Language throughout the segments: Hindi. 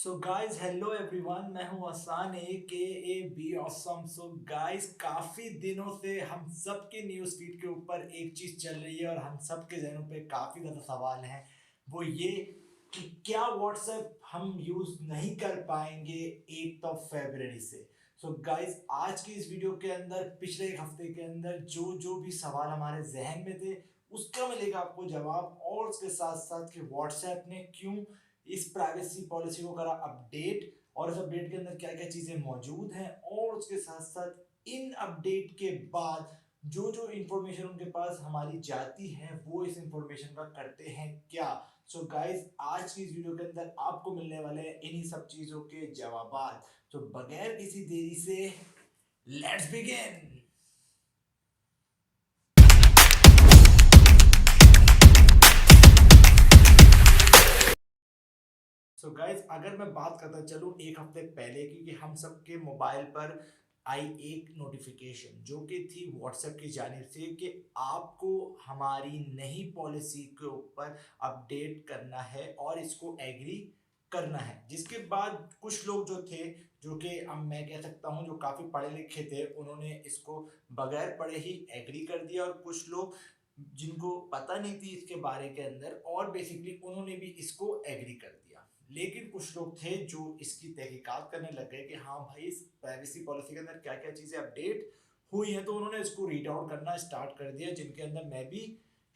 सो गाइस हेलो एवरीवन, मैं हूं हसन ए के बी ऑसम। सो गाइस काफी दिनों से हम सब के न्यूज़ फीड के ऊपर एक चीज चल रही है और हम सब के जहनों पे काफी ज्यादा सवाल हैं। वो ये कि क्या व्हाट्सएप हम यूज नहीं कर पाएंगे 8 फरवरी से। सो गाइस आज की इस वीडियो के अंदर पिछले एक हफ्ते के अंदर जो जो भी सवाल हमारे जहन में थे उसका मिलेगा आपको जवाब, और उसके साथ साथ कि व्हाट्सएप ने क्यों इस प्राइवेसी पॉलिसी को करा अपडेट, और इस अपडेट के अंदर क्या क्या चीजें मौजूद हैं, और उसके साथ साथ इन अपडेट के बाद जो जो इंफॉर्मेशन उनके पास हमारी जाती है वो इस इंफॉर्मेशन का करते हैं क्या। सो गाइस आज की इस वीडियो के अंदर आपको मिलने वाले हैं इन्हीं सब चीजों के जवाब। तो बगैर किसी देरी से लेट्स बिगिन। सो गाइज अगर मैं बात करता चलूँ एक हफ्ते पहले की, कि हम सबके मोबाइल पर आई एक नोटिफिकेशन जो कि थी व्हाट्सएप की जानिब से कि आपको हमारी नई पॉलिसी के ऊपर अपडेट करना है और इसको एग्री करना है। जिसके बाद कुछ लोग जो थे, जो कि अब मैं कह सकता हूं जो काफी पढ़े लिखे थे, उन्होंने इसको बगैर पढ़े ही एग्री कर दिया, और कुछ लोग जिनको पता नहीं थी इसके बारे के अंदर और बेसिकली उन्होंने भी इसको एग्री कर दिया। लेकिन कुछ लोग थे जो इसकी तहकीकात करने लग गए कि हाँ भाई इस प्राइवेसी पॉलिसी के अंदर क्या क्या चीजें अपडेट हुई हैं, तो उन्होंने इसको रीड आउट करना स्टार्ट कर दिया, जिनके अंदर मैं भी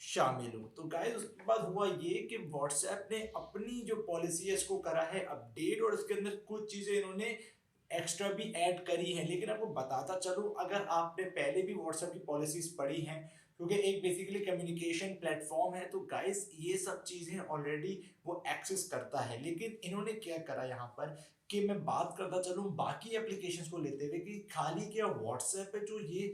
शामिल हूँ। तो गाइस उसके बाद हुआ ये कि व्हाट्सएप ने अपनी जो पॉलिसी है इसको करा है अपडेट, और इसके अंदर कुछ चीजें इन्होंने एक्स्ट्रा भी ऐड करी है। लेकिन आपको बताता चलूं, अगर आपने पहले भी व्हाट्सएप की पॉलिसीज पढ़ी हैं, क्योंकि एक बेसिकली कम्युनिकेशन प्लेटफॉर्म है, तो गाइस ये सब चीजें ऑलरेडी वो एक्सेस करता है। लेकिन इन्होंने क्या करा यहाँ पर कि मैं बात करता चलूं बाकी एप्लीकेशंस को लेते हुए, कि खाली क्या व्हाट्सएप है जो ये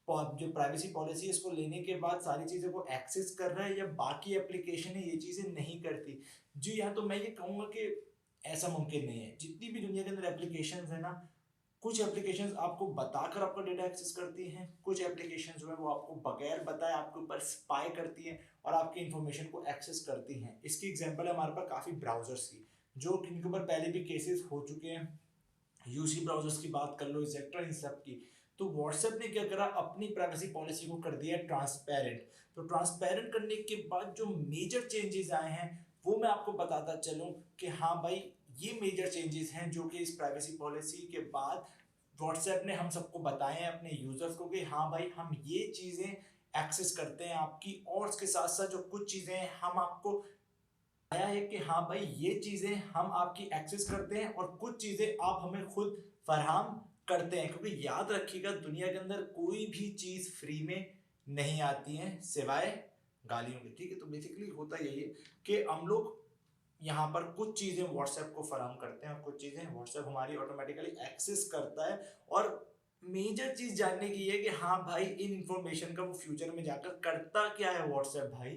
जो प्राइवेसी पॉलिसी है इसको लेने के बाद सारी चीजों को एक्सेस कर रहा है, या बाकी एप्लीकेशन है ये चीजें नहीं करती। जी हाँ, तो मैं ये कहूंगा कि ऐसा मुमकिन नहीं है। जितनी भी दुनिया के अंदर एप्लीकेशंस है ना, कुछ एप्लीकेशंस आपको बताकर आपका डेटा एक्सेस करती हैं, कुछ एप्लीकेशंस जो है वो आपको बगैर बताए आपके ऊपर स्पाई करती हैं और आपकी इंफॉर्मेशन को एक्सेस करती हैं। इसकी एग्जांपल है हमारे पास काफ़ी ब्राउजर्स की, जो इनके ऊपर पहले भी केसेस हो चुके हैं। यूसी ब्राउजर्स की बात कर लो, एक्सेट्रा, इन सब की। तो व्हाट्सएप ने क्या करा, अपनी प्राइवेसी पॉलिसी को कर दिया ट्रांसपेरेंट। तो ट्रांसपेरेंट करने के बाद जो मेजर चेंजेस आए हैं वो मैं आपको बताता चलूं कि हाँ भाई ये मेजर चेंजेस हैं जो कि इस प्राइवेसी पॉलिसी के बाद व्हाट्सएप ने हम सबको बताए हैं अपने यूजर्स को, कि हाँ भाई हम ये चीजें एक्सेस करते हैं आपकी, और उसके साथ साथ जो कुछ चीजें हम आपको आया है कि हाँ भाई ये चीजें हम आपकी एक्सेस करते हैं और कुछ चीजें आप हमें खुद फराहम करते हैं। क्योंकि याद रखिएगा दुनिया के अंदर कोई भी चीज फ्री में नहीं आती है सिवाय गालियों के, ठीक है। तो बेसिकली होता यही है कि हम लोग यहाँ पर कुछ चीजें व्हाट्सएप को फराहम करते हैं और कुछ चीजें व्हाट्सएप हमारी ऑटोमेटिकली एक्सेस करता है। और मेजर चीज जानने की है कि हाँ भाई इन इंफॉर्मेशन का वो फ्यूचर में जाकर करता क्या है व्हाट्सएप भाई।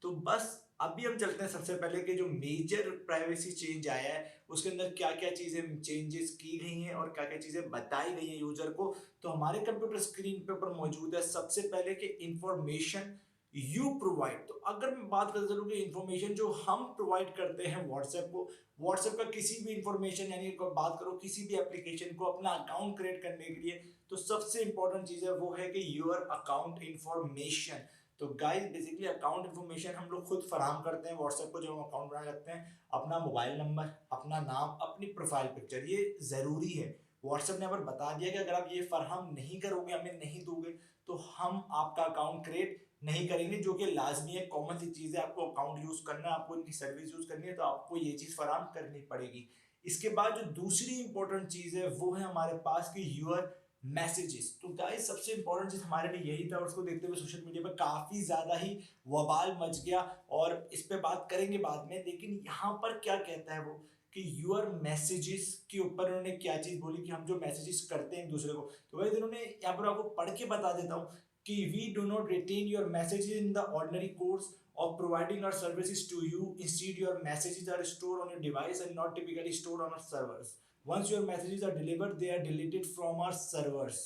तो बस अभी हम चलते हैं सबसे पहले कि जो मेजर प्राइवेसी चेंज आया है उसके अंदर क्या क्या चीजें चेंजेस की गई हैं और क्या क्या चीजें बताई गई हैं यूजर को। तो हमारे कंप्यूटर स्क्रीन पे ऊपर मौजूद है सबसे पहले कि इंफॉर्मेशन यू प्रोवाइड। तो अगर मैं बात करता चलूँ कि इंफॉर्मेशन जो हम प्रोवाइड करते हैं व्हाट्सएप को, व्हाट्सएप का किसी भी इंफॉर्मेशन, यानी बात करो किसी भी एप्लीकेशन को अपना अकाउंट क्रिएट करने के लिए, तो सबसे इंपॉर्टेंट चीज है वो है कि योर अकाउंट इंफॉर्मेशन। तो गाइस बेसिकली अकाउंट इंफॉर्मेशन हम लोग खुद फराहम करते हैं व्हाट्सएप को, जब हम अकाउंट बनाने लगते हैं। अपना मोबाइल नंबर, अपना नाम, अपनी प्रोफाइल पिक्चर, ये जरूरी है। व्हाट्सएप ने अगर बता दिया कि अगर आप ये फराहम नहीं करोगे, हमें नहीं दोगे, तो हम आपका अकाउंट क्रिएट नहीं करेंगे, जो कि लाजमी है, कॉमन सी चीज है। आपको अकाउंट यूज करना है, आपको इनकी सर्विस यूज करनी है, तो आपको ये चीज फराहम करनी पड़ेगी। इसके बाद जो दूसरी इंपॉर्टेंट चीज है वो है हमारे पास की यूर मैसेजेस। तो गाइस सबसे इंपॉर्टेंट चीज हमारे लिए यही था, और उसको देखते हुए सोशल मीडिया पर काफी ज्यादा ही वबाल मच गया, और इस पे बात करेंगे बाद में। लेकिन यहाँ पर क्या कहता है वो कि यूर मैसेजेस के ऊपर उन्होंने क्या चीज बोली, कि हम जो मैसेजेस करते हैं एक दूसरे को, तो वही उन्होंने यहाँ पर आपको पढ़ के बता देता हूँ कि we do not retain your messages in the ordinary course of providing our services to you. Instead, your messages are stored on your device and not typically stored on our servers. Once your messages are delivered, they are deleted from our servers.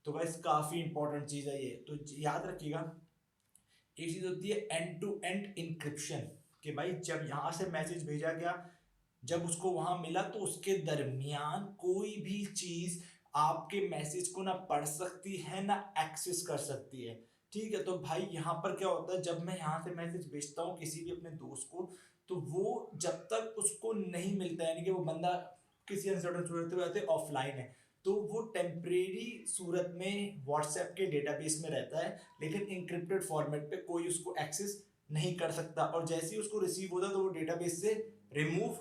तो गाइस काफी इंपॉर्टेंट चीज है ये, तो याद रखिएगा। एक चीज होती है एंड टू एंड इंक्रिप्शन, कि भाई जब यहां से मैसेज भेजा गया, जब उसको वहां मिला तो उसके दरमियान कोई भी चीज आपके मैसेज को ना पढ़ सकती है ना एक्सेस कर सकती है। ठीक है, तो भाई यहाँ पर क्या होता है, जब मैं यहाँ से मैसेज भेजता हूँ किसी भी अपने दोस्त को, तो वो जब तक उसको नहीं मिलता है, यानी कि वो बंदा किसी अनसर्टेन सूरत में ऑफलाइन है, तो वो टेम्परेरी सूरत में व्हाट्सएप के डेटाबेस में रहता है, लेकिन इंक्रिप्टेड फॉर्मेट पे कोई उसको एक्सेस नहीं कर सकता, और जैसे ही उसको रिसीव होता है तो वो डेटाबेस से रिमूव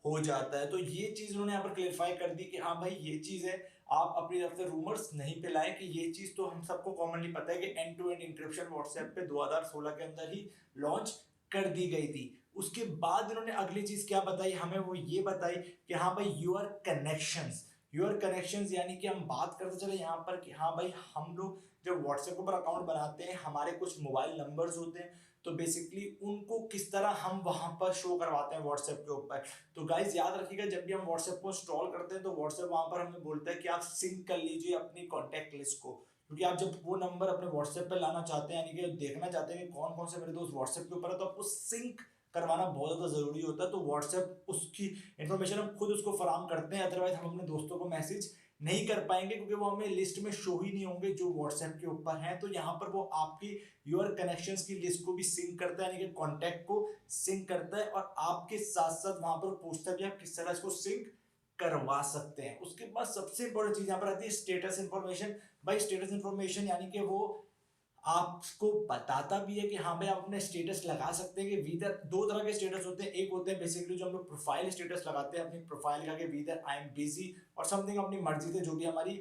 हो जाता है। तो ये चीज उन्होंने यहाँ पर क्लेरिफाई कर दी कि हाँ भाई ये चीज है, आप अपनी तरफ से रूमर्स नहीं फैलाएं, कि ये चीज तो हम सबको कॉमनली पता है कि end to end encryption WhatsApp पे 2016 के अंदर ही लॉन्च कर दी गई थी। उसके बाद इन्होंने अगली चीज क्या बताई हमें, वो ये बताई कि हाँ भाई योर कनेक्शंस, यानी कि हम बात करते चले यहाँ पर कि हाँ भाई हम लोग जब व्हाट्सएप पर अकाउंट बनाते हैं, हमारे कुछ मोबाइल नंबर्स होते हैं, तो बेसिकली उनको किस तरह हम वहां पर शो करवाते हैं व्हाट्सएप के ऊपर। तो गाइज याद रखिएगा, जब भी हम व्हाट्सएप को इंस्टॉल करते हैं तो व्हाट्सएप वहां पर हमें बोलता है कि आप सिंक कर लीजिए अपनी कॉन्टैक्ट लिस्ट को, क्योंकि आप जब वो नंबर अपने व्हाट्सएप पे लाना चाहते हैं, यानी कि देखना चाहते हैं कि कौन कौन से मेरे दोस्त व्हाट्सएप के ऊपर है, तो आपको सिंक करवाना बहुत ज्यादा जरूरी होता है। तो व्हाट्सएप उसकी इन्फॉर्मेशन हम खुद उसको फराम करते हैं, अदरवाइज हम अपने दोस्तों को मैसेज नहीं कर पाएंगे, क्योंकि वो हमें लिस्ट में शो ही नहीं होंगे जो व्हाट्सएप के ऊपर हैं। तो यहाँ पर वो आपकी योर कनेक्शंस की लिस्ट को भी सिंक करता है, यानी कि कॉन्टैक्ट को सिंक करता है, और आपके साथ साथ वहां पर पूछता भी आप किस तरह इसको सिंक करवा सकते हैं। उसके बाद सबसे इंपॉर्टेंट चीज यहाँ पर आती है स्टेटस इंफॉर्मेशन। भाई स्टेटस इंफॉर्मेशन यानी कि वो आपको बताता भी है कि हाँ भाई आप अपने स्टेटस लगा सकते हैं, कि वीदर दो तरह के स्टेटस होते हैं। एक होते हैं बेसिकली जो हम लोग प्रोफाइल स्टेटस लगाते हैं, अपनी प्रोफाइल का, कि वीदर आई एम बिजी और समथिंग, अपनी मर्जी से जो भी हमारी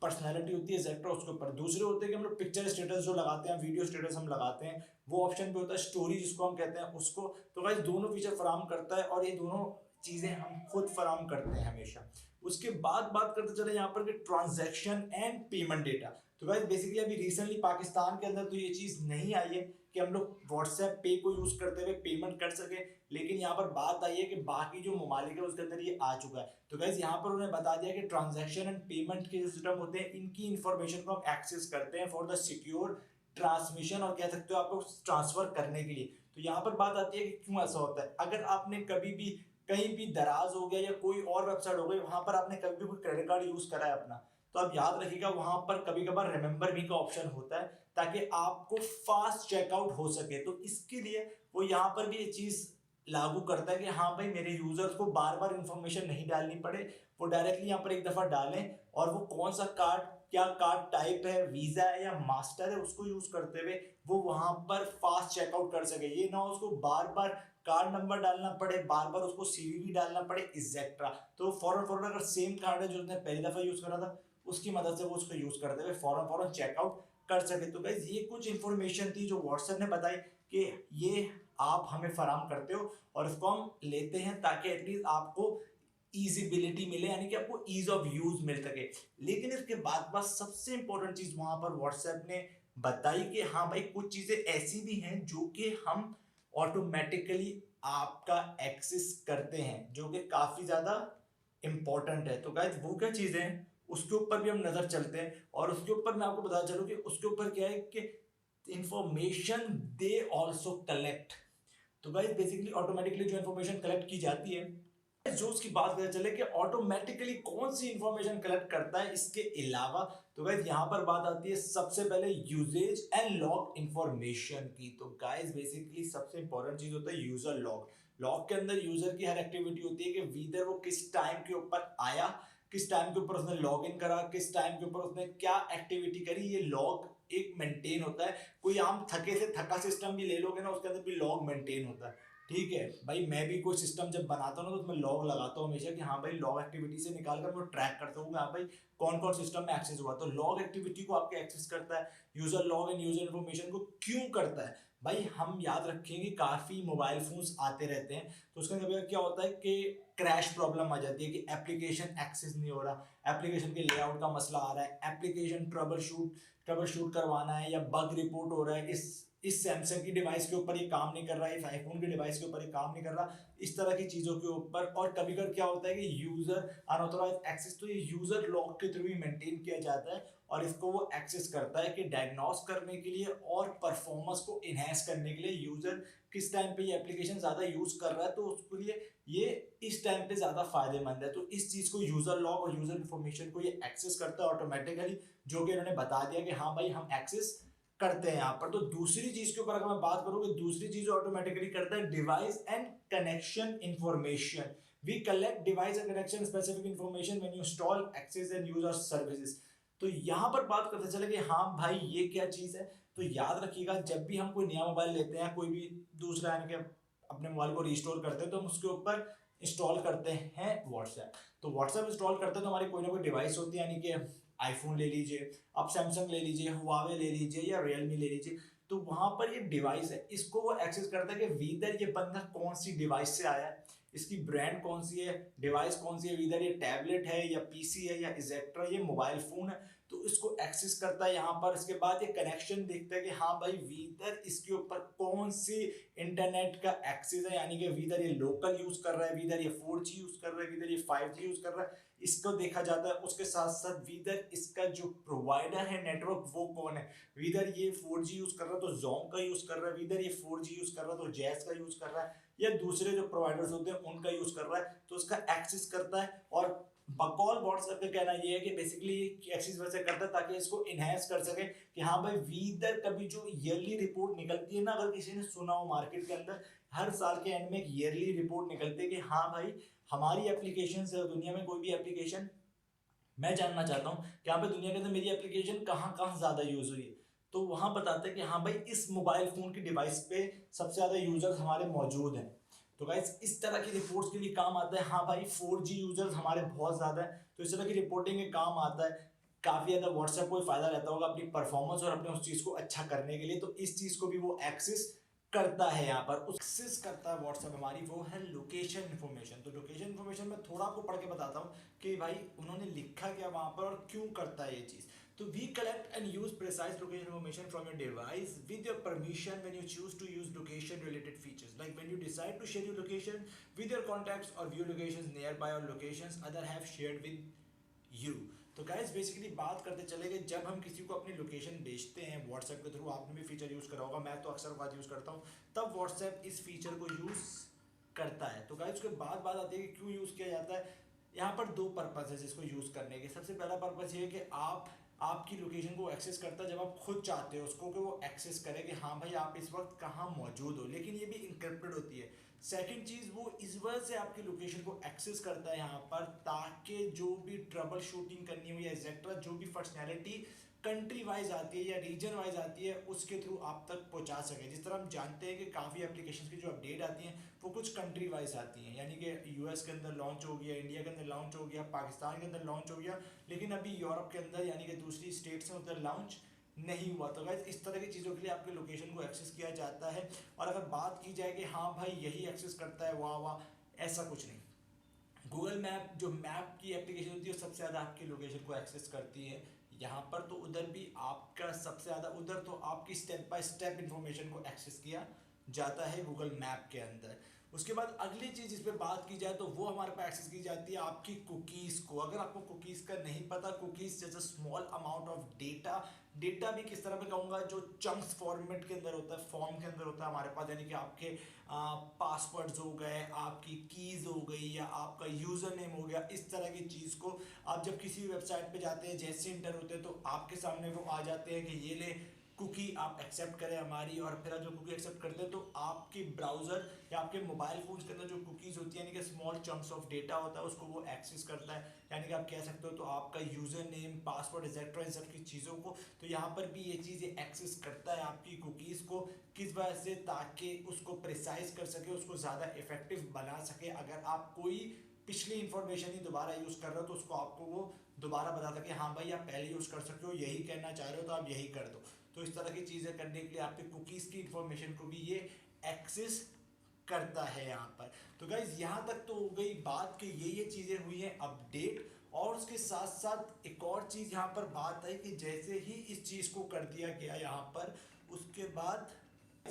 पर्सनैलिटी होती है एक्सेट्रा उसके ऊपर। दूसरे होते हैं कि हम लोग पिक्चर स्टेटस जो लगाते हैं, वीडियो स्टेटस हम लगाते हैं, वो ऑप्शन पे होता है स्टोरी जिसको हम कहते हैं उसको। तो गाइस दोनों फीचर फराम करता है, और ये दोनों चीजें हम खुद फराम करते हैं हमेशा। उसके बाद बात करते चले यहाँ पर कि ट्रांजैक्शन एंड पेमेंट डेटा। तो गाइस बेसिकली अभी रिसेंटली पाकिस्तान के अंदर तो ये चीज नहीं आई है कि हम लोग व्हाट्सएप पे को यूज करते हुए पेमेंट कर सके, लेकिन यहाँ पर बात आई है कि बाकी जो ममालिक है उसके अंदर ये आ चुका है। तो गाइस यहाँ पर उन्हें बता दिया कि ट्रांजैक्शन एंड पेमेंट के जो सिस्टम होते हैं, इनकी इंफॉर्मेशन को हम एक्सेस करते हैं फॉर द सिक्योर ट्रांसमिशन, और कह सकते हो आपको ट्रांसफर करने के लिए। तो यहाँ पर बात आती है कि क्यों ऐसा होता है। अगर आपने कभी भी कहीं भी दराज हो गया या कोई और वेबसाइट हो गई, वहां पर आपने कभी भी कोई क्रेडिट कार्ड यूज करा है अपना, तो आप याद रखिएगा वहां पर कभी कभार रिमेंबर मी का ऑप्शन होता है, ताकि आपको फास्ट चेकआउट हो सके। तो इसके लिए वो यहाँ पर भी ये चीज लागू करता है कि हाँ भाई मेरे यूजर्स को बार बार इंफॉर्मेशन नहीं डालनी पड़े, वो डायरेक्टली यहाँ पर एक दफा डालें, और वो कौन सा कार्ड, क्या कार्ड टाइप है, वीजा है या मास्टर है, उसको यूज करते हुए वो वहां पर फास्ट चेकआउट कर सके। ये ना हो उसको बार बार कार्ड नंबर डालना पड़े, बार बार उसको सीवीवी डालना पड़े एक्सेट्रा। तो फौरन फौरन अगर सेम कार्ड है जो उसने पहली दफा यूज करा था, उसकी मदद से वो उसको यूज करते हुए फौरन फौरन चेकआउट कर सके। तो गाइस ये कुछ इंफॉर्मेशन थी जो व्हाट्सएप ने बताई कि ये आप हमें फराम करते हो, और इसको हम लेते हैं ताकि एटलीस्ट आपको ईजिबिलिटी मिले, यानी कि आपको ईज ऑफ यूज मिल सके। लेकिन इसके बाद सबसे इंपॉर्टेंट चीज वहां पर व्हाट्सएप ने बताई कि हाँ भाई कुछ चीजें ऐसी भी हैं जो कि हम ऑटोमेटिकली आपका एक्सेस करते हैं, जो कि काफी ज्यादा इंपॉर्टेंट है। तो गाइस वो क्या चीजें हैं उसके ऊपर भी हम नजर चलते हैं, और उसके ऊपर मैं आपको बता चलूं कि उसके ऊपर क्या है कि इंफॉर्मेशन दे ऑल्सो कलेक्ट। तो गाइस बेसिकली ऑटोमेटिकली जो इंफॉर्मेशन कलेक्ट की जाती है, जो उसकी बात करें चले कि ऑटोमेटिकली कौन सी इंफॉर्मेशन कलेक्ट करता है इसके अलावा, तो गाइस यहां पर बात आती है सबसे पहले यूजेज एंड लॉग इंफॉर्मेशन की। तो गाइस बेसिकली सबसे इंपॉर्टेंट चीज होता है यूजर लॉग। लॉग के अंदर यूजर की हर एक्टिविटी होती है कि वीदर वो किस टाइम के ऊपर आया, किस टाइम के ऊपर उसने लॉग इन करा, किस टाइम के ऊपर उसने क्या एक्टिविटी करी, ये लॉग एक मेंटेन होता है। कोई आम थके से थका सिस्टम भी ले लोगे ना, उसके अंदर भी लॉग मेंटेन होता है। ठीक है भाई, मैं भी कोई सिस्टम जब बनाता हूँ ना तो उसमें लॉग लगाता हूँ हमेशा, कि हाँ भाई लॉग एक्टिविटी से निकाल कर मैं ट्रैक करता हूँ हाँ भाई कौन कौन सिस्टम में एक्सेस हुआ। तो लॉग एक्टिविटी को आपके एक्सेस करता है user log, and user information को क्यों करता है भाई, हम याद रखेंगे काफी मोबाइल फोन्स आते रहते हैं, तो उसका कभी क्या होता है कि क्रैश प्रॉब्लम आ जाती है कि एप्लीकेशन एक्सेस नहीं हो रहा, एप्लीकेशन के लेआउट का मसला आ रहा है, एप्लीकेशन ट्रबल शूट करवाना है, या बग रिपोर्ट हो रहा है, इस सैमसंग की डिवाइस के ऊपर ये काम नहीं कर रहा है, इस आईफोन की डिवाइस के ऊपर ये काम नहीं कर रहा, इस तरह की चीज़ों के ऊपर। और कभी कभी क्या होता है कि यूज़र अनऑथोराइज एक्सेस, तो ये यूज़र लॉक के थ्रू ही मेंटेन किया जाता है और इसको वो एक्सेस करता है कि डायग्नोस करने के लिए और परफॉर्मेंस को इन्हेंस करने के लिए यूज़र किस टाइम पे ये एप्लीकेशन ज़्यादा यूज़ कर रहा है, तो उसके लिए ये इस टाइम पे ज़्यादा फायदेमंद है। तो इस चीज़ को यूज़र लॉग और यूज़र इन्फॉर्मेशन को ये एक्सेस करता है ऑटोमेटिकली, जो कि इन्होंने बता दिया कि हाँ भाई हम एक्सेस करते हैं यहाँ पर। तो दूसरी चीज के ऊपर अगर मैं बात करूँ कि दूसरी चीज ऑटोमेटिकली करता है device and connection information. We collect device and connection specific information when you install access and use our services. तो यहाँ पर बात करते चले कि हाँ भाई ये क्या चीज है। तो याद रखिएगा, जब भी हम कोई नया मोबाइल लेते हैं, कोई भी दूसरा यानी कि अपने मोबाइल को रिस्टोर करते हैं, तो हम उसके ऊपर इंस्टॉल करते हैं व्हाट्सएप। तो व्हाट्सएप इंस्टॉल करते हैं तो हमारी कोई ना कोई डिवाइस होती है, यानी कि आईफोन ले लीजिए, आप सैमसंग ले लीजिए, हुआवे ले लीजिए या रियलमी ले लीजिए। तो वहां पर ये डिवाइस है, इसको वो एक्सेस करता है कि वीदर ये बंदा कौन सी डिवाइस से आया है, इसकी ब्रांड कौन सी है, डिवाइस कौन सी है, वीदर ये टैबलेट है या पीसी है या इजेक्ट्रा ये मोबाइल फोन है। तो इसको एक्सेस करता है यहाँ पर। इसके बाद ये कनेक्शन देखता है कि हाँ भाई वीदर इसके ऊपर कौन सी इंटरनेट का एक्सेस है, यानी कि वीदर ये लोकल यूज कर रहा है, वीदर ये 4G यूज कर रहा है, वीदर ये 5G यूज कर रहा है, इसको देखा जाता है। उसके साथ साथ वीदर इसका जो प्रोवाइडर है नेटवर्क वो कौन है, वीदर ये 4G यूज कर रहा है तो जोंग का यूज कर रहा है, वीदर ये 4G यूज कर रहा है तो जैस का यूज कर रहा है, या दूसरे जो प्रोवाइडर्स होते हैं उनका यूज कर रहा है, तो उसका एक्सेस करता है। और बकौल व्हाट्सएप का कहना ये है कि बेसिकली एक्सेस वैसे करता है ताकि इसको इनहेंस कर सके कि हाँ भाई वीदर कभी जो ईयरली रिपोर्ट निकलती है ना, अगर किसी ने सुना हो मार्केट के अंदर हर साल के एंड में एक ईयरली रिपोर्ट निकलती है कि हाँ भाई हमारी एप्लीकेशन से दुनिया में कोई भी एप्लीकेशन, मैं जानना चाहता हूँ कि यहाँ पे दुनिया के अंदर मेरी एप्लीकेशन कहाँ कहाँ ज्यादा यूज हुई है, तो वहां बताते हैं कि हाँ भाई इस मोबाइल फोन की डिवाइस पे सबसे ज्यादा यूजर्स हमारे मौजूद हैं। तो गाइस इस तरह की रिपोर्ट्स के लिए काम आता है। हाँ भाई 4G यूजर्स हमारे बहुत ज्यादा है, तो इस तरह की रिपोर्टिंग के काम आता है। काफी ज्यादा व्हाट्सएप को फायदा रहता होगा अपनी परफॉर्मेंस और अपने उस चीज को अच्छा करने के लिए, तो इस चीज को भी वो एक्सेस करता है। यहाँ पर एक्सेस करता है व्हाट्सएप हमारी, वो है लोकेशन इन्फॉर्मेशन। तो लोकेशन इन्फॉर्मेशन में थोड़ा आपको पढ़ के बताता हूँ कि भाई उन्होंने लिखा क्या वहां पर और क्यों करता है ये चीज। तो we collect and use precise location information from your device with your permission when you choose to use location related features, like when you decide to share your location with your contacts or view locations nearby or locations other have shared with you। तो गाइस बेसिकली बात करते चले गए, जब हम किसी को अपनी लोकेशन भेजते हैं व्हाट्सएप के थ्रू, आपने भी फीचर यूज करा होगा, मैं तो अक्सर बात यूज करता हूँ, तब व्हाट्सएप इस फीचर को यूज करता है। तो गाइस उसके बाद बात आती है कि क्यों यूज किया जाता है। यहाँ पर दो पर्पस है इसको यूज करने के। सबसे पहला पर्पस ये है कि आपकी लोकेशन को एक्सेस करता है जब आप खुद चाहते हो उसको कि वो एक्सेस करे कि हाँ भाई आप इस वक्त कहाँ मौजूद हो, लेकिन ये भी इंक्रिप्टेड होती है। सेकंड चीज वो इस वजह से आपकी लोकेशन को एक्सेस करता है यहाँ पर ताकि जो भी ट्रबल शूटिंग करनी हो या एक्सेट्रा जो भी फंक्शनैलिटी कंट्री वाइज आती है या रीजन वाइज आती है उसके थ्रू आप तक पहुंचा सके। जिस तरह हम जानते हैं कि काफ़ी एप्लीकेशन की जो अपडेट आती हैं वो कुछ कंट्री वाइज आती हैं, यानी कि यूएस के अंदर लॉन्च हो गया, इंडिया के अंदर लॉन्च हो गया, पाकिस्तान के अंदर लॉन्च हो गया, लेकिन अभी यूरोप के अंदर यानी कि दूसरी स्टेट्स में उधर लॉन्च नहीं हुआ। तो गाइस इस तरह की चीज़ों के लिए आपके लोकेशन को एक्सेस किया जाता है। और अगर बात की जाए कि हाँ भाई यही एक्सेस करता है, वाह वाह, ऐसा कुछ नहीं। गूगल मैप जो मैप की एप्लीकेशन होती है सबसे ज़्यादा आपकी लोकेशन को एक्सेस करती है यहाँ पर। तो उधर भी आपका सबसे ज़्यादा, उधर तो आपकी स्टेप बाय स्टेप इंफॉर्मेशन को एक्सेस किया जाता है गूगल मैप के अंदर। उसके बाद अगली चीज़ इस पर बात की जाए तो वो हमारे पास एक्सेस की जाती है आपकी कुकीज़ को। अगर आपको कुकीज़ का नहीं पता, कुकीज़ जैसे small amount of data, data भी किस तरह मैं कहूँगा जो चंक्स फॉर्मेट के अंदर होता है, फॉर्म के अंदर होता है हमारे पास, यानी कि आपके पासवर्ड्स हो गए, आपकी कीज़ हो गई या आपका यूज़र नेम हो गया, इस तरह की चीज़ को आप जब किसी वेबसाइट पे जाते हैं जैसे इंटर होते हैं तो आपके सामने वो आ जाते हैं कि ये ले कुकी आप एक्सेप्ट करें हमारी। और फिर आप जो कुकी एक्सेप्ट करते हैं तो आपके ब्राउज़र या आपके मोबाइल फोन के अंदर जो कुकीज़ होती है यानी कि स्मॉल चंक्स ऑफ डेटा होता है उसको वो एक्सेस करता है। यानी कि आप कह सकते हो तो आपका यूज़र नेम, पासवर्ड एक्सेट्रा इन सब की चीज़ों को, तो यहाँ पर भी ये चीज़ एक्सेस करता है आपकी कुकीज़ को। किस वजह से, ताकि उसको प्रिसाइज कर सके, उसको ज़्यादा इफेक्टिव बना सके। अगर आप कोई पिछली इंफॉर्मेशन ही दोबारा यूज़ कर रहे हो तो उसको आपको वो दोबारा बता सके हाँ भाई आप पहले यूज़ कर सकते हो, यही कहना चाह रहे हो तो आप यही कर दो। तो इस तरह की चीज़ें करने के लिए आपके कुकीज़ की इंफॉर्मेशन को भी ये एक्सेस करता है यहाँ पर। तो गाइज यहाँ तक तो हो गई बात कि ये चीज़ें हुई हैं अपडेट। और उसके साथ साथ एक और चीज़ यहाँ पर बात है कि जैसे ही इस चीज़ को कर दिया गया यहाँ पर, उसके बाद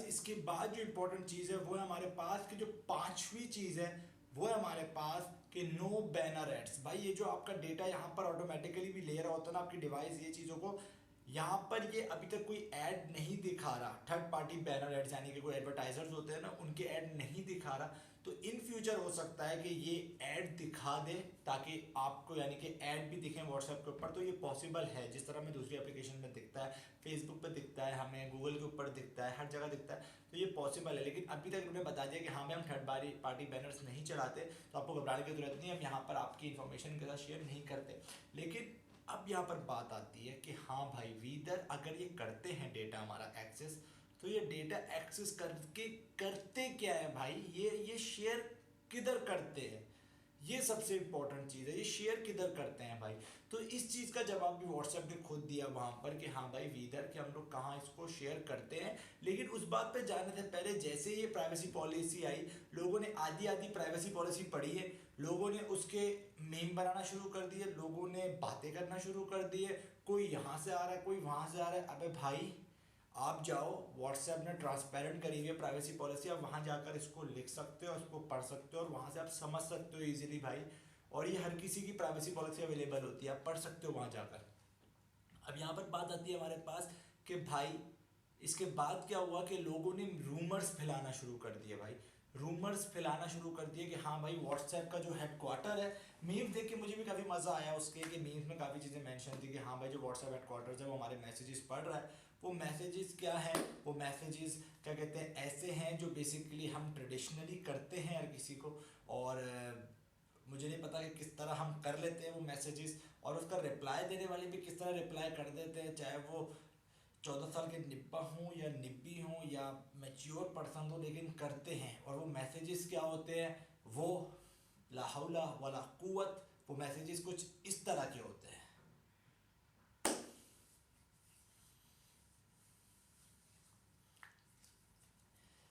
इसके बाद जो इम्पोर्टेंट चीज़ है वो है हमारे पास कि जो पांचवी चीज़ है वो है हमारे पास कि नो बैनर एड्स। भाई ये जो आपका डेटा यहाँ पर ऑटोमेटिकली भी ले रहा होता है ना आपकी डिवाइस ये चीज़ों को, यहाँ पर ये अभी तक कोई ऐड नहीं दिखा रहा, थर्ड पार्टी बैनर एड्स यानी कि कोई एडवर्टाइजर्स होते हैं ना उनके ऐड नहीं दिखा रहा। तो इन फ्यूचर हो सकता है कि ये ऐड दिखा दे ताकि आपको यानी कि ऐड भी दिखें व्हाट्सएप के ऊपर। तो ये पॉसिबल है, जिस तरह में दूसरी एप्लीकेशन में दिखता है, फेसबुक पे दिखता है, हमें गूगल के ऊपर दिखता है, हर जगह दिखता है, तो ये पॉसिबल है। लेकिन अभी तक उन्होंने बता दिया कि हाँ भाई हम थर्ड पार्टी बैनर्स नहीं चलाते, तो आपको घबराने की जरूरत नहीं है, हम यहाँ पर आपकी इन्फॉर्मेशन के साथ शेयर नहीं करते। लेकिन अब यहाँ पर बात आती है कि हाँ भाई वीदर अगर ये करते हैं डेटा हमारा एक्सेस, तो ये डेटा एक्सेस करके करते क्या है भाई, ये शेयर किधर करते हैं, ये सबसे इंपॉर्टेंट चीज़ है, ये शेयर किधर करते हैं भाई। तो इस चीज़ का जवाब भी व्हाट्सएप ने खुद दिया वहाँ पर कि हाँ भाई वीदर कि हम लोग कहाँ इसको शेयर करते हैं। लेकिन उस बात पे जाने से पहले जैसे ये प्राइवेसी पॉलिसी आई, लोगों ने आधी आधी प्राइवेसी पॉलिसी पढ़ी है, लोगों ने उसके मीम बनाना शुरू कर दिए, लोगों ने बातें करना शुरू कर दिए, कोई यहाँ से आ रहा है कोई वहाँ से आ रहा है। अबे भाई आप जाओ, व्हाट्सएप ने ट्रांसपेरेंट करी हुई है प्राइवेसी पॉलिसी, आप वहाँ जाकर इसको लिख सकते हो, इसको पढ़ सकते हो और वहाँ से आप समझ सकते हो इजीली भाई। और ये हर किसी की प्राइवेसी पॉलिसी अवेलेबल होती है, आप पढ़ सकते हो वहाँ जाकर। अब यहाँ पर बात आती है हमारे पास कि भाई इसके बाद क्या हुआ कि लोगों ने रूमर्स फैलाना शुरू कर दिए भाई, रूमर्स फैलाना शुरू कर दिए कि हाँ भाई व्हाट्सएप का जो हेडक्वार्टर है, मीम्स देख के मुझे भी काफ़ी मज़ा आया उसके कि मीम्स में काफ़ी चीज़ें मेंशन थी कि हाँ भाई जो व्हाट्सएप हेडक्वार्टर है वो हमारे मैसेजेस पढ़ रहा है। वो मैसेजेस क्या है, वो मैसेजेस क्या कहते हैं ऐसे हैं जो बेसिकली हम ट्रेडिशनली करते हैं हर किसी को, और मुझे नहीं पता कि किस तरह हम कर लेते हैं वो मैसेजेस, और उसका रिप्लाई देने वाले भी किस तरह रिप्लाई कर देते हैं, चाहे वो 14 साल के निब्बा हूँ या निब्बी हूँ या मैच्योर पर्सन हो, लेकिन करते हैं। और वो मैसेजेस क्या होते हैं, वो ला हौला वला कुव्वत, वो मैसेजेस कुछ इस तरह के होते हैं।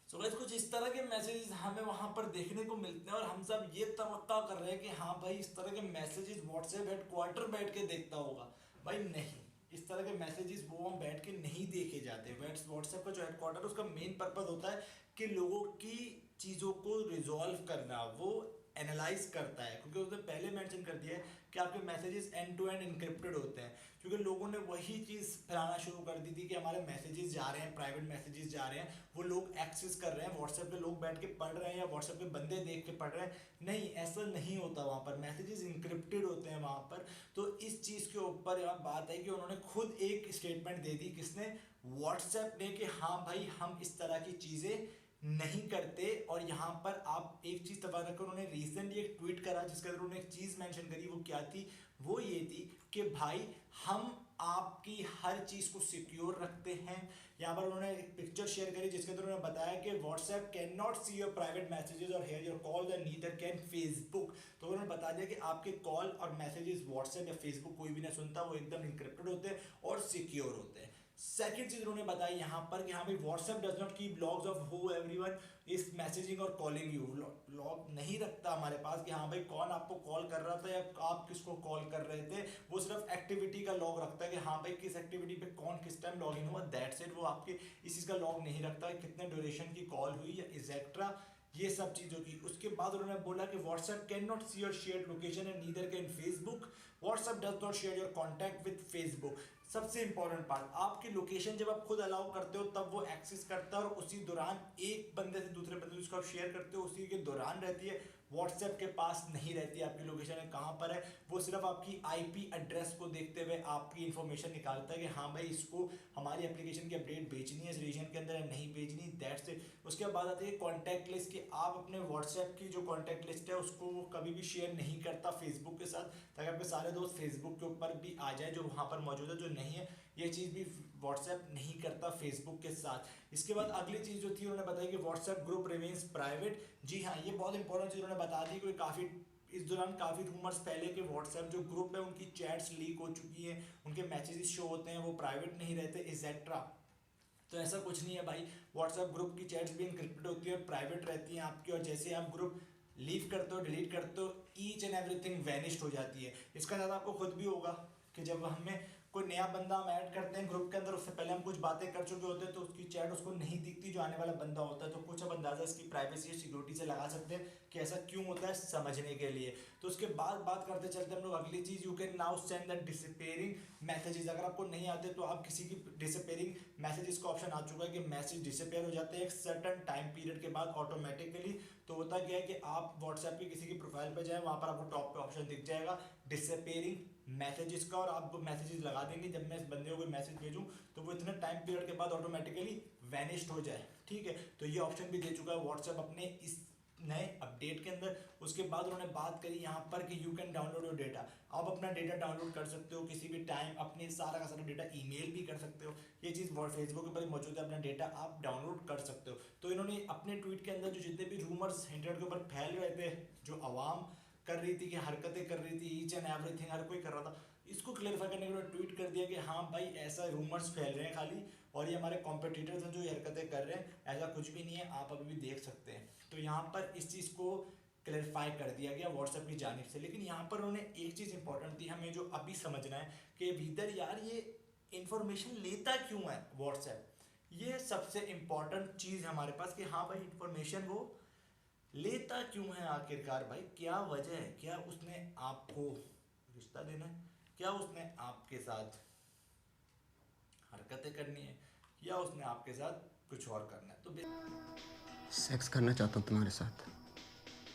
सो गाइस कुछ इस तरह के मैसेजेस हमें वहां पर देखने को मिलते हैं, और हम सब ये तवक्का कर रहे हैं कि हाँ भाई इस तरह के मैसेजेस व्हाट्सएप हेडक्वार्टर बैठ के देखता होगा। भाई नहीं, इस तरह के मैसेजेस वो हम बैठ के नहीं देखे जाते। व्हाट्सएप का जो हेडक्वार्टर उसका मेन पर्पस होता है कि लोगों की चीज़ों को रिजॉल्व करना, वो एनालाइज करता है, क्योंकि उसने पहले मेंशन कर दिया है कि आपके messages end to end encrypted होते हैं। क्योंकि लोगों ने वही चीज़ फैलाना शुरू कर दी थी कि हमारे मैसेजेस जा रहे हैं, प्राइवेट मैसेजेस जा रहे हैं, वो लोग एक्सेस कर रहे हैं, व्हाट्सएप पे लोग बैठ के पढ़ रहे हैं या व्हाट्सएप पे बंदे देख के पढ़ रहे हैं। नहीं, ऐसा नहीं होता, वहाँ पर मैसेजेस इनक्रिप्टेड होते हैं वहाँ पर। तो इस चीज़ के ऊपर यहाँ बात है कि उन्होंने खुद एक स्टेटमेंट दे दी, किसने, व्हाट्सएप ने, कि हाँ भाई हम इस तरह की चीज़ें नहीं करते। और यहाँ पर आप एक चीज़ तबाह रखकर, उन्होंने रिसेंटली एक ट्वीट करा जिसके अंदर उन्होंने एक चीज़ मेंशन करी, वो क्या थी, वो ये थी कि भाई हम आपकी हर चीज़ को सिक्योर रखते हैं। यहाँ पर उन्होंने एक पिक्चर शेयर करी जिसके अंदर उन्होंने बताया कि WhatsApp can not see your private messages और hear your call and neither can Facebook. तो उन्होंने बता दिया कि आपके कॉल और मैसेजेस व्हाट्सएप या फेसबुक कोई भी नहीं सुनता, वो एकदम इंक्रिप्टेड होते हैं और सिक्योर होते हैं। सेकंड चीज उन्होंने बताई यहाँ पर कि हाँ भाई WhatsApp does not keep logs of who everyone is messaging और कॉलिंग यू। लॉग नहीं रखता हमारे पास कि हाँ भाई कौन आपको कॉल कर रहा था या आप किसको कॉल कर रहे थे, वो सिर्फ एक्टिविटी का लॉग रखता है कि हाँ भाई किस एक्टिविटी पे कौन किस टाइम लॉग इन हुआ, दैट्स इट। वो आपके इस चीज़ का लॉग नहीं रखता कितने ड्यूरेशन की कॉल हुई या एक्सेट्रा, ये सब चीज़ों की। उसके बाद उन्होंने बोला कि WhatsApp can not see your shared location and neither can Facebook, WhatsApp does not share your contact with Facebook. सबसे इंपॉर्टेंट पार्ट, आपकी लोकेशन जब आप खुद अलाउ करते हो तब वो एक्सेस करता है, और उसी दौरान एक बंदे से दूसरे बंदे जिसको आप शेयर करते हो उसी के दौरान रहती है, व्हाट्सएप के पास नहीं रहती है आपकी लोकेशन कहाँ पर है। वो सिर्फ आपकी आईपी एड्रेस को देखते हुए आपकी इन्फॉर्मेशन निकालता है कि हाँ भाई इसको हमारी एप्लीकेशन की अपडेट भेजनी है इस रीजन के अंदर या नहीं भेजनी, दैट्स इट। उसके बाद आती है कॉन्टैक्ट लिस्ट, कि आप अपने व्हाट्सएप की जो कॉन्टैक्ट लिस्ट है उसको वो कभी भी शेयर नहीं करता फेसबुक के साथ, ताकि आपके सारे दोस्त फेसबुक के ऊपर भी आ जाए जो वहाँ पर मौजूद है, जो नहीं है ये चीज़ भी व्हाट्सएप नहीं करता फेसबुक के साथ। इसके बाद अगली चीज़ जो थी उन्होंने बताई कि व्हाट्सएप ग्रुप रिमेन्स प्राइवेट। जी हाँ, ये बहुत इंपॉर्टेंट चीज़ उन्होंने बता दी, क्योंकि काफ़ी इस दौरान काफ़ी रूमर्स फैले कि व्हाट्सएप जो ग्रुप है उनकी चैट्स लीक हो चुकी हैं, उनके मैसेजेस शो होते हैं वो प्राइवेट नहीं रहते एक्सेट्रा। तो ऐसा कुछ नहीं है भाई, व्हाट्सएप ग्रुप की चैट्स भी इनक्रिप्टेड होती है और प्राइवेट रहती हैं आपकी, और जैसे आप ग्रुप लीव करते हो डिलीट करते हो ईच एंड एवरीथिंग वैनिश्ड हो जाती है। इसका ज़्यादा आपको खुद भी होगा कि जब हमें कोई नया बंदा हम ऐड करते हैं ग्रुप के अंदर, उससे पहले हम कुछ बातें कर चुके होते हैं तो उसकी चैट उसको नहीं दिखती जो आने वाला बंदा होता है, तो कुछ अब अंदाजा इसकी प्राइवेसी और सिक्योरिटी से लगा सकते हैं कि ऐसा क्यों होता है समझने के लिए। तो उसके बाद बात करते चलते हम लोग अगली चीज़, you can now send the disappearing messages. अगर आपको नहीं आते तो आप किसी की डिसअपीयरिंग मैसेजेस का ऑप्शन आ चुका है कि मैसेज डिसअपीयर हो जाते हैं एक सर्टन टाइम पीरियड के बाद ऑटोमेटिकली। तो होता क्या है कि आप व्हाट्सएप की किसी की प्रोफाइल पर जाएं, वहाँ पर आपको टॉप पे ऑप्शन दिख जाएगा डिसअपीयरिंग मैसेजेस का, और आप मैसेजेस लगा देंगे जब मैं इस बंदे को कोई मैसेज भेजूं तो वो इतने टाइम पीरियड के बाद ऑटोमेटिकली वैनिश्ड हो जाए। ठीक है, तो ये ऑप्शन भी दे चुका है व्हाट्सएप अपने इस नए अपडेट के अंदर। उसके बाद उन्होंने बात करी यहाँ पर कि you can download your data. आप अपना डेटा डाउनलोड कर सकते हो किसी भी टाइम, अपने सारा का सारा डेटा ईमेल भी कर सकते हो। ये चीज़ फेसबुक के ऊपर ही मौजूद है, अपना डेटा आप डाउनलोड कर सकते हो। तो इन्होंने अपने ट्वीट के अंदर जो जितने भी रूमर्स इंटरनेट के ऊपर फैल रहे थे, जो आवाम कर रही थी कि हरकतें कर रही थी, ईच एंड एवरीथिंग हर कोई कर रहा था, इसको क्लेरिफाई करने के लिए ट्वीट कर दिया कि हाँ भाई ऐसा रूमर्स फैल रहे हैं खाली, और ये हमारे कॉम्पिटिटर्स हैं जो ये हरकतें कर रहे हैं, ऐसा कुछ भी नहीं है, आप अभी भी देख सकते हैं। तो यहाँ पर इस चीज़ को क्लेरिफाई कर दिया गया व्हाट्सएप की जानिब से। लेकिन यहाँ पर उन्होंने एक चीज़ इंपॉर्टेंट थी हमें जो अभी समझना है कि भीतर यार ये इंफॉर्मेशन लेता क्यों है व्हाट्सएप, ये सबसे इंपॉर्टेंट चीज़ है हमारे पास कि हाँ भाई इंफॉर्मेशन वो लेता क्यों है आखिरकार भाई, क्या वजह है, क्या उसने आपको रिश्ता देना है, क्या उसने आपके साथ हरकतें करनी है, या उसने आपके साथ कुछ और करना है। तो सेक्स करना चाहता हूँ तुम्हारे साथ।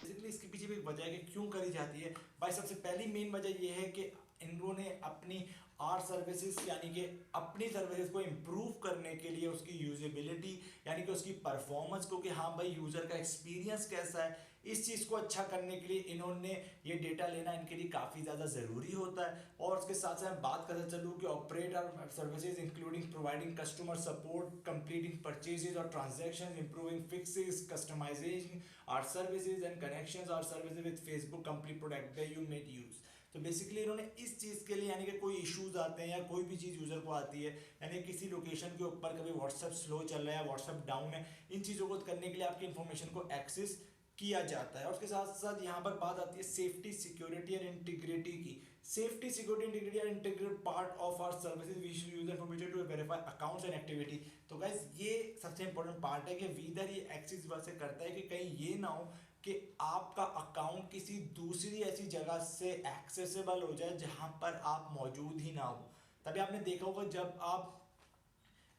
बेसिकली इसके पीछे भी एक वजह है कि क्यों करी जाती है भाई। सबसे पहली मेन वजह ये है कि इन्होंने अपनी आर सर्विसेज यानी कि अपनी सर्विसेज को इम्प्रूव करने के लिए उसकी यूजेबिलिटी यानी कि उसकी परफॉर्मेंस को, कि हाँ भाई यूज़र का एक्सपीरियंस कैसा है, इस चीज़ को अच्छा करने के लिए इन्होंने ये डेटा लेना इनके लिए काफ़ी ज़्यादा ज़रूरी होता है। और उसके साथ साथ बात करते चलूँ कि operate our services including providing customer support, completing purchases और transaction, improving fixes, customisation our services and connections our services with Facebook complete product that you made use. तो बेसिकली इन्होंने इस चीज़ के लिए यानी कि कोई इश्यूज आते हैं या कोई भी चीज़ यूज़र को आती है, यानी किसी लोकेशन के ऊपर कभी व्हाट्सएप स्लो चल रहा है, व्हाट्सएप डाउन है, इन चीज़ों को करने के लिए आपकी इन्फॉर्मेशन को एक्सेस किया जाता है। और उसके साथ साथ यहाँ पर बात आती है सेफ्टी, सिक्योरिटी और इंटीग्रिटी की। Safety, security, integrity are integrated part of our services, we should use information to verify accounts and activity. तो गाइस ये सबसे इंपॉर्टेंट पार्ट है कि वीदर ये एक्सेस वैसे करता है कि कहीं ये ना हो कि आपका अकाउंट किसी दूसरी ऐसी जगह से एक्सेसिबल हो जाए जहां पर आप मौजूद ही ना हो। तभी आपने देखा होगा जब आप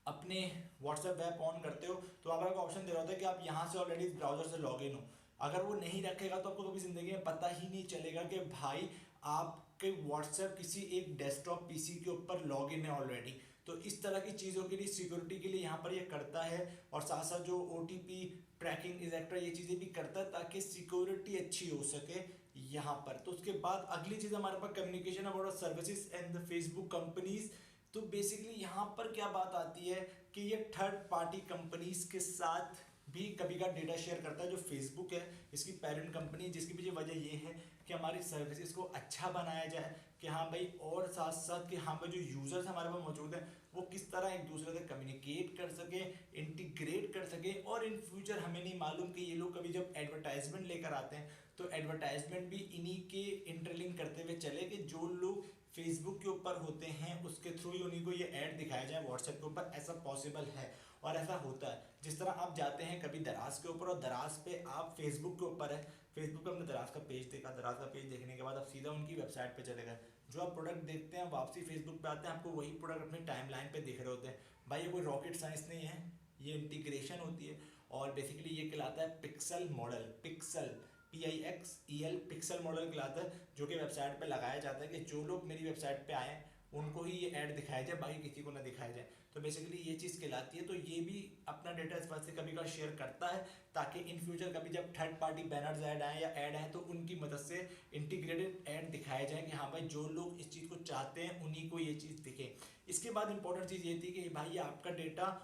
अपने व्हाट्सएप ऐप ऑन करते हो तो आपको ऑप्शन दे रहा होता है कि आप यहाँ से ऑलरेडी ब्राउजर से लॉग इन हो। अगर वो नहीं रखेगा तो आपको कभी ज़िंदगी में पता ही नहीं चलेगा कि भाई आपके व्हाट्सएप किसी एक डेस्कटॉप पीसी के ऊपर लॉग इन है ऑलरेडी। तो इस तरह की चीज़ों के लिए सिक्योरिटी के लिए यहाँ पर ये करता है, और साथ साथ जो OTP ट्रैकिंग एक्सेट्रा ये चीज़ें भी करता है ताकि सिक्योरिटी अच्छी हो सके यहाँ पर। तो उसके बाद अगली चीज़ हमारे पास communication about services and the Facebook companies. तो बेसिकली यहाँ पर क्या बात आती है कि ये थर्ड पार्टी कंपनीज के साथ भी कभी का डेटा शेयर करता है। जो फेसबुक है इसकी पेरेंट कंपनी, जिसकी पीछे वजह ये है कि हमारी सर्विसेज को अच्छा बनाया जाए, कि हाँ भाई, और साथ साथ कि हाँ भाई जो यूज़र्स हमारे पास मौजूद हैं वो किस तरह एक दूसरे से कम्युनिकेट कर सके, इंटीग्रेट कर सके। और इन फ्यूचर हमें नहीं मालूम कि ये लोग कभी जब एडवर्टाइजमेंट लेकर आते हैं तो एडवर्टाइजमेंट भी इन्हीं के इंटरलिंक करते हुए चले कि जो लोग फेसबुक के ऊपर होते हैं उसके थ्रू ही उन्हीं को ये ऐड दिखाया जाए व्हाट्सएप के ऊपर। ऐसा पॉसिबल है और ऐसा होता है। जिस तरह आप जाते हैं कभी दराज के ऊपर और दराज पे आप फेसबुक के ऊपर है, फेसबुक पे हमने दराज का पेज देखा, दराज का पेज देखने के बाद आप सीधा उनकी वेबसाइट पे चले गए, जो आप प्रोडक्ट देखते हैं वापसी फेसबुक पे आते हैं, आपको वही प्रोडक्ट अपनी टाइमलाइन पे दिख रहे होते हैं। भाई ये कोई रॉकेट साइंस नहीं है, ये इंटीग्रेशन होती है। और बेसिकली ये कहलाता है pixel model, pixel PIXEL pixel model कहलाता है, जो कि वेबसाइट पे लगाया जाता है कि जो लोग मेरी वेबसाइट पे आए उनको ही ये ऐड दिखाया जाए, बाकी किसी को ना दिखाया जाए। तो बेसिकली ये चीज़ कहलाती है। तो ये भी अपना डेटा इस बात से कभी कभार शेयर करता है ताकि इन फ्यूचर कभी जब थर्ड पार्टी बैनर्स ऐड आए या ऐड आए तो उनकी मदद से इंटीग्रेटेड ऐड दिखाया जाए कि हाँ भाई जो लोग इस चीज़ को चाहते हैं उन्हीं को ये चीज़ दिखे। इसके बाद इंपॉर्टेंट चीज़ ये थी कि भाई ये आपका डेटा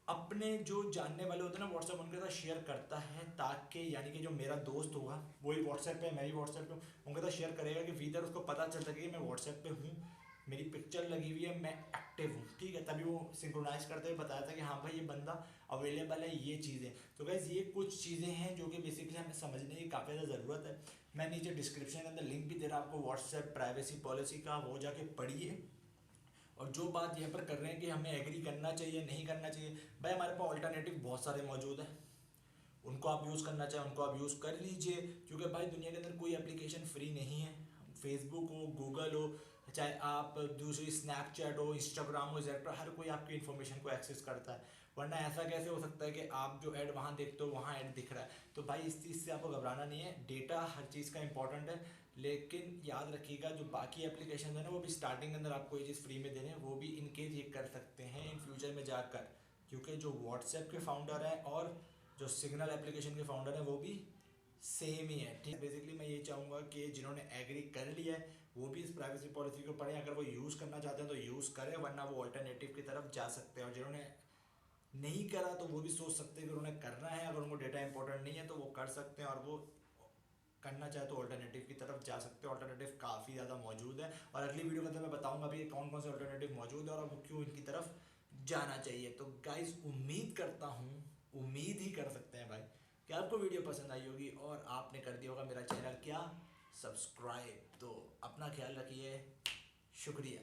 अपने जो जानने वाले होते हैं ना व्हाट्सएप, उनके साथ शेयर करता है ताकि यानी कि जो मेरा दोस्त होगा वही व्हाट्सएप पे, मैं ही व्हाट्सएप पे उनके साथ शेयर करेगा कि वीदर उसको पता चल सके कि मैं व्हाट्सएप पे हूँ, मेरी पिक्चर लगी हुई है, मैं एक्टिव हूँ, ठीक है। तभी वो सिंक्रोनाइज करते हुए बताया था कि हाँ भाई ये बंदा अवेलेबल है, ये चीज़ें। तो गाइस ये कुछ चीज़ें हैं जो कि बेसिकली हमें समझने की काफ़ी ज़्यादा ज़रूरत है। मैं नीचे डिस्क्रिप्शन के अंदर लिंक भी दे रहा हूँ आपको व्हाट्सएप प्राइवेसी पॉलिसी का, वो जाके पढ़िए। और जो बात यहाँ पर कर रहे हैं कि हमें एग्री करना चाहिए नहीं करना चाहिए, भाई हमारे पास ऑल्टरनेटिव बहुत सारे मौजूद हैं, उनको आप यूज़ करना चाहें उनको आप यूज़ कर लीजिए, क्योंकि भाई दुनिया के अंदर कोई एप्लीकेशन फ्री नहीं है। फेसबुक हो, गूगल हो, चाहे आप दूसरी स्नैपचैट हो, इंस्टाग्राम हो, एक्सेट्रा, हर कोई आपकी इन्फॉर्मेशन को एक्सेस करता है। वरना ऐसा कैसे हो सकता है कि आप जो ऐड वहाँ देखते हो वहाँ ऐड दिख रहा है। तो भाई इस चीज़ से आपको घबराना नहीं है, डेटा हर चीज़ का इंपॉर्टेंट है। लेकिन याद रखिएगा जो बाकी एप्लीकेशन है ना, वो भी स्टार्टिंग के अंदर आपको ये चीज़ फ्री में दे रहे हैं, वो भी इनकेस ये कर सकते हैं इन फ्यूचर में जाकर, क्योंकि जो व्हाट्सएप के फाउंडर हैं और जो सिग्नल एप्लीकेशन के फाउंडर हैं वो भी सेम ही है। ठीक, बेसिकली मैं ये चाहूँगा कि जिन्होंने एग्री कर लिया है वो भी इस प्राइवेसी पॉलिसी को पढ़ें, अगर वो यूज़ करना चाहते हैं तो यूज़ करें, वरना वो अल्टरनेटिव की तरफ जा सकते हैं। और जिन्होंने नहीं करा तो वो भी सोच सकते हैं कि उन्हें करना है, अगर उनको डेटा इंपॉर्टेंट नहीं है तो वो कर सकते हैं, और वो करना चाहे तो ऑल्टरनेटिव की तरफ जा सकते हैं। ऑल्टरनेटिव काफ़ी ज़्यादा मौजूद है, और अगली वीडियो के अंदर मैं बताऊंगा भी कौन कौन से ऑल्टरनेटिव मौजूद है और वो क्यों इनकी तरफ जाना चाहिए। तो गाइज उम्मीद करता हूँ, उम्मीद ही कर सकते हैं भाई कि आपको वीडियो पसंद आई होगी और आपने कर दिया होगा मेरा चैनल क्या, सब्सक्राइब। तो अपना ख्याल रखिए, शुक्रिया।